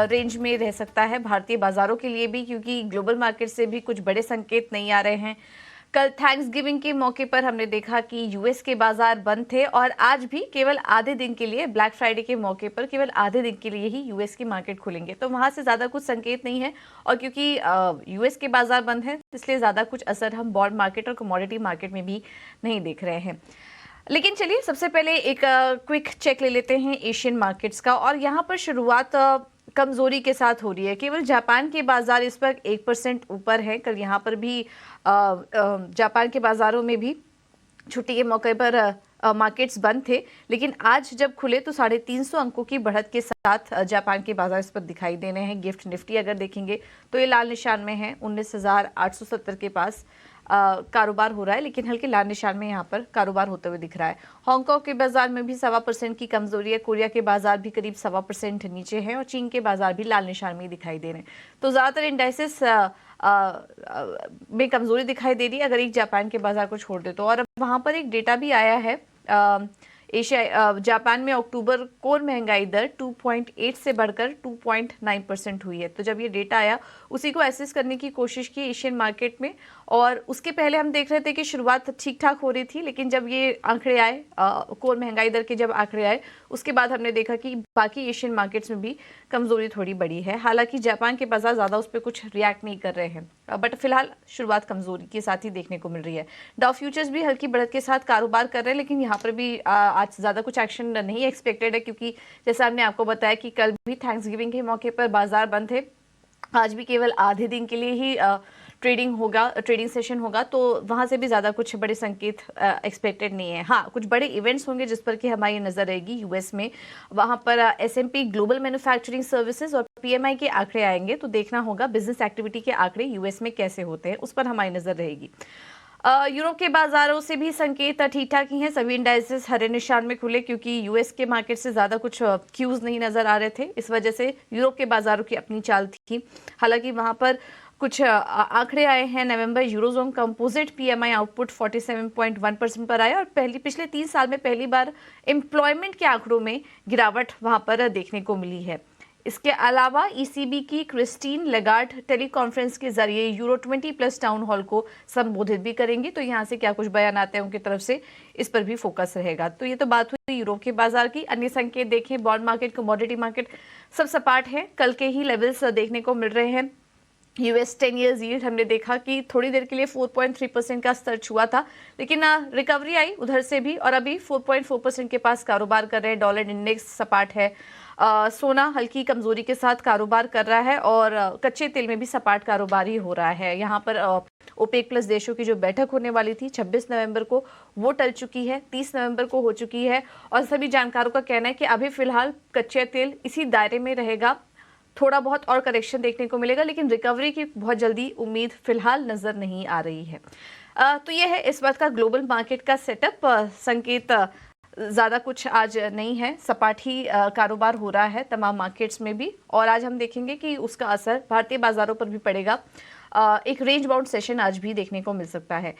Range में रह सकता है भारतीय बाजारों के लिए भी, क्योंकि ग्लोबल मार्केट से भी कुछ बड़े संकेत नहीं आ रहे हैं। कल थैंक्स गिविंग के मौके पर हमने देखा कि यूएस के बाजार बंद थे और आज भी केवल आधे दिन के लिए, ब्लैक फ्राइडे के मौके पर केवल आधे दिन के लिए ही यूएस की मार्केट खुलेंगे, तो वहां से ज्यादा कुछ संकेत नहीं है। और क्योंकि यूएस के बाजार बंद है, इसलिए ज्यादा कुछ असर हम बॉन्ड मार्केट और कमोडिटी मार्केट में भी नहीं देख रहे हैं। लेकिन चलिए सबसे पहले एक क्विक चेक ले लेते हैं एशियन मार्केट्स का, और यहाँ पर शुरुआत कमजोरी के साथ हो रही है। केवल जापान के बाजार इस पर 1% ऊपर है। कल यहाँ पर भी जापान के बाजारों में भी छुट्टी के मौके पर मार्केट्स बंद थे, लेकिन आज जब खुले तो 350 अंकों की बढ़त के साथ जापान के बाजार इस पर दिखाई दे रहे हैं। गिफ्ट निफ्टी अगर देखेंगे तो ये लाल निशान में है, 19,870 के पास कारोबार हो रहा है, लेकिन हल्के लाल निशान में यहाँ पर कारोबार होते हुए दिख रहा है। हांगकांग के बाजार में भी 1.25% की कमजोरी है। कोरिया के बाजार भी करीब 1.25% नीचे है और चीन के बाजार भी लाल निशान में दिखाई दे रहे हैं। तो ज्यादातर इंडाइसेस में कमजोरी दिखाई दे रही है, अगर एक जापान के बाजार को छोड़ दे तो। और अब वहां पर एक डेटा भी आया है, जापान में अक्टूबर कोर महंगाई दर 2.8 से बढ़कर 2.9% हुई है। तो जब ये डेटा आया उसी को एसेस करने की कोशिश की एशियन मार्केट में, और उसके पहले हम देख रहे थे कि शुरुआत ठीक ठाक हो रही थी, लेकिन जब ये आंकड़े आए, कोर महंगाई दर के जब आंकड़े आए, उसके बाद हमने देखा कि बाकी एशियन मार्केट्स में भी कमजोरी थोड़ी बड़ी है। हालांकि जापान के बाजार ज्यादा उस पर कुछ रिएक्ट नहीं कर रहे हैं, बट फिलहाल शुरुआत कमजोरी के साथ ही देखने को मिल रही है। डाउ फ्यूचर्स भी हल्की बढ़त के साथ कारोबार कर रहे हैं, लेकिन यहाँ पर भी आज ज्यादा कुछ एक्शन नहीं एक्सपेक्टेड है, क्योंकि जैसा हमने आपको बताया कि कल भी थैंक्स गिविंग के मौके पर बाजार बंद थे। आज भी केवल आधे दिन के लिए ही ट्रेडिंग सेशन होगा, तो वहां से भी ज्यादा कुछ बड़े संकेत एक्सपेक्टेड नहीं है। हाँ, कुछ बड़े इवेंट्स होंगे जिस पर कि हमारी नजर रहेगी यूएस में। वहां पर एसएमपी ग्लोबल मैन्युफैक्चरिंग सर्विसेज और पीएमआई के आंकड़े आएंगे, तो देखना होगा बिजनेस एक्टिविटी के आंकड़े यूएस में कैसे होते हैं, उस पर हमारी नजर रहेगी। यूरोप के बाजारों से भी संकेत ठीक ठाक ही हैं। सभी इंडाइसेस हरे निशान में खुले, क्योंकि यूएस के मार्केट से ज्यादा कुछ क्यूज नहीं नजर आ रहे थे। इस वजह से यूरोप के बाजारों की अपनी चाल थी। हालांकि वहां पर कुछ आंकड़े आए हैं। नवंबर यूरोजोन कंपोजिट पीएमआई आउटपुट 47.1% पर आया, और पिछले 3 साल में पहली बार एम्प्लॉयमेंट के आंकड़ों में गिरावट वहां पर देखने को मिली है। इसके अलावा ईसीबी की क्रिस्टीन लेगार्ड टेलीकॉन्फ्रेंस के जरिए यूरो 20+ टाउन हॉल को संबोधित भी करेंगी, तो यहाँ से क्या कुछ बयान आते हैं उनकी तरफ से, इस पर भी फोकस रहेगा। तो ये तो बात हुई यूरोप के बाजार की। अन्य संकेत देखें, बॉन्ड मार्केट, कमोडिटी मार्केट सब सपाट है। कल के ही लेवल्स देखने को मिल रहे हैं। यूएस 10 ईयर्स यील्ड हमने देखा कि थोड़ी देर के लिए 4.3% का स्तर छुआ था, लेकिन रिकवरी आई उधर से भी, और अभी 4.4% के पास कारोबार कर रहे हैं। डॉलर इंडेक्स सपाट है। सोना हल्की कमजोरी के साथ कारोबार कर रहा है, और कच्चे तेल में भी सपाट कारोबार ही हो रहा है। यहाँ पर ओपेक प्लस देशों की जो बैठक होने वाली थी 26 नवंबर को, वो टल चुकी है, 30 नवंबर को हो चुकी है, और सभी जानकारों का कहना है कि अभी फिलहाल कच्चे तेल इसी दायरे में रहेगा। थोड़ा बहुत और करेक्शन देखने को मिलेगा, लेकिन रिकवरी की बहुत जल्दी उम्मीद फिलहाल नजर नहीं आ रही है। तो यह है इस बात का ग्लोबल मार्केट का सेटअप। संकेत ज्यादा कुछ आज नहीं है, सपाट ही कारोबार हो रहा है तमाम मार्केट्स में भी, और आज हम देखेंगे कि उसका असर भारतीय बाजारों पर भी पड़ेगा। एक रेंज बाउंड सेशन आज भी देखने को मिल सकता है।